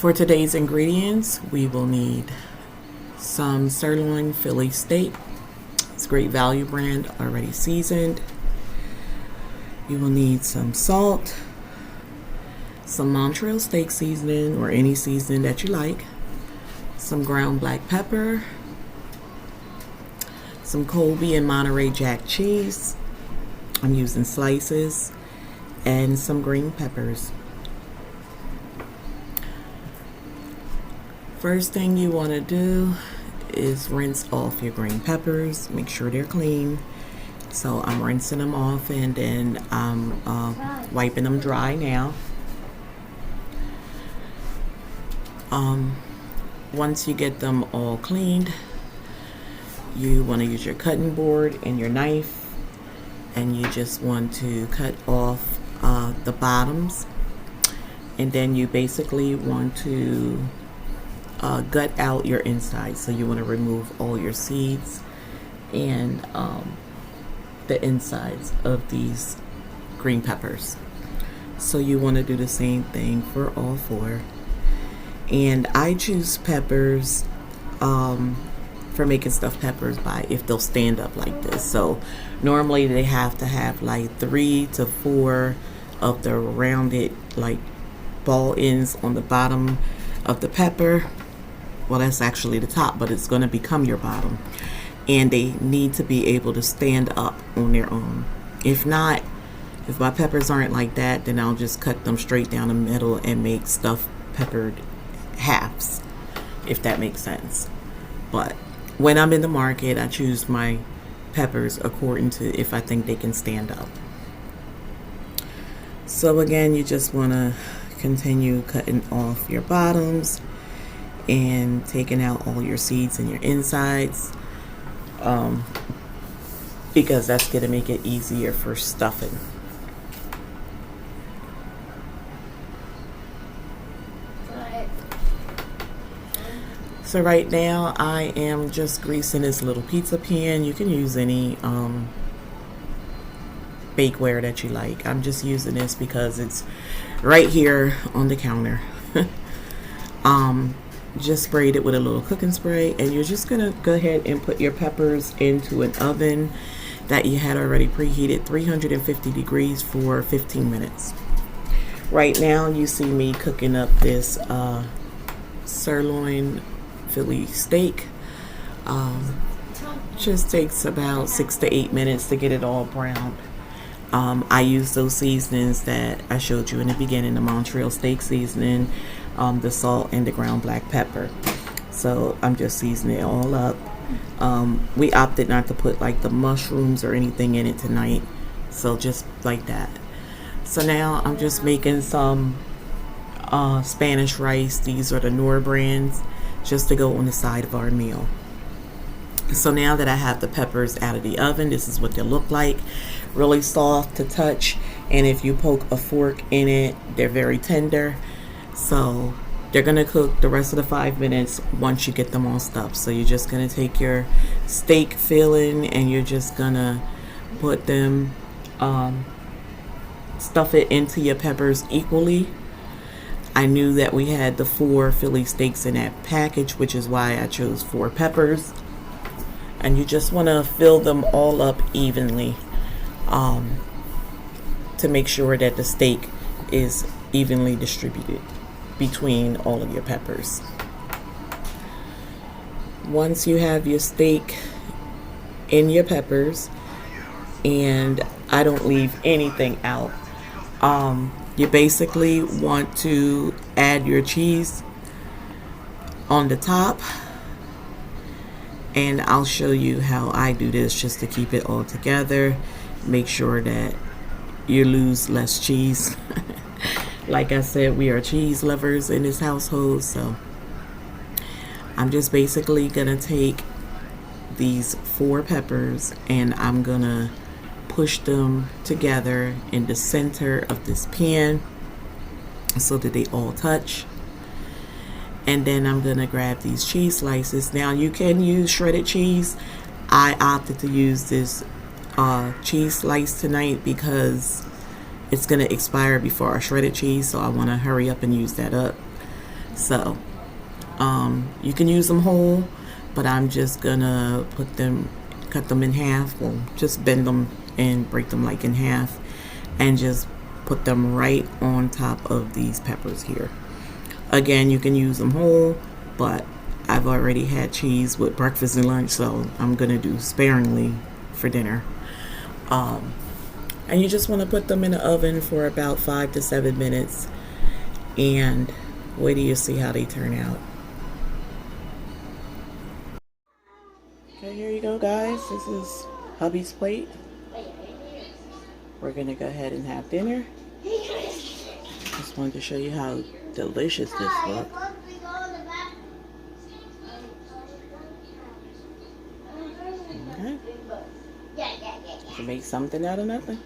For today's ingredients, we will need some sirloin Philly steak. It's great value brand, already seasoned. You will need some salt, some Montreal steak seasoning or any seasoning that you like, some ground black pepper, some Colby and Monterey Jack cheese. I'm using slices, and some green peppers. First thing you want to do is rinse off your green peppers. Make sure they're clean. So I'm rinsing them off, and then I'm wiping them dry now. Once you get them all cleaned, you want to use your cutting board and your knife, and you just want to cut off the bottoms, and then you basically want to gut out your inside. So you want to remove all your seeds and the insides of these green peppers. So you want to do the same thing for all four. And I choose peppers for making stuffed peppers by if they'll stand up like this. So normally they have to have like 3 to 4 of the rounded like ball ends on the bottom of the pepper. Well, that's actually the top, but it's going to become your bottom. And they need to be able to stand up on their own. If not, if my peppers aren't like that, then I'll just cut them straight down the middle and make stuffed peppered halves, if that makes sense. But when I'm in the market, I choose my peppers according to if I think they can stand up. So again, you just want to continue cutting off your bottoms and taking out all your seeds and your insides, because that's going to make it easier for stuffing. So right now I am just greasing this little pizza pan. You can use any bakeware that you like. I'm just using this because it's right here on the counter. Just sprayed it with a little cooking spray, and you're just gonna go ahead and put your peppers into an oven that you had already preheated 350 degrees for 15 minutes. Right now you see me cooking up this sirloin Philly steak. Just takes about 6 to 8 minutes to get it all browned. I use those seasonings that I showed you in the beginning, the Montreal steak seasoning, the salt, and the ground black pepper. So I'm just seasoning it all up. We opted not to put like the mushrooms or anything in it tonight, so just like that. So now I'm just making some Spanish rice. These are the Nor brands, just to go on the side of our meal. So now that I have the peppers out of the oven, this is what they look like. Really soft to touch, and if you poke a fork in it, they're very tender. So they're gonna cook the rest of the 5 minutes once you get them all stuffed. So you're just gonna take your steak filling and you're just gonna put them, stuff it into your peppers equally. I knew that we had the 4 Philly steaks in that package, which is why I chose 4 peppers. And you just want to fill them all up evenly, to make sure that the steak is evenly distributed between all of your peppers. Once you have your steak in your peppers, and I don't leave anything out, you basically want to add your cheese on the top, and I'll show you how I do this just to keep it all together. Make sure that you lose less cheese. Like I said, we are cheese lovers in this household, so I'm just basically gonna take these 4 peppers and I'm gonna push them together in the center of this pan so that they all touch. And then I'm gonna grab these cheese slices. Now you can use shredded cheese. I opted to use this cheese slice tonight because it's gonna expire before our shredded cheese, so I want to hurry up and use that up. So you can use them whole, but I'm just gonna cut them in half, or just bend them and break them like in half, and just put them right on top of these peppers here. Again, you can use them whole, but I've already had cheese with breakfast and lunch, so I'm gonna do sparingly for dinner. And you just want to put them in the oven for about 5 to 7 minutes, and wait till you see how they turn out. Okay, here you go, guys. This is hubby's plate. We're gonna go ahead and have dinner. Just wanted to show you how delicious this looks. Okay. To make something out of nothing.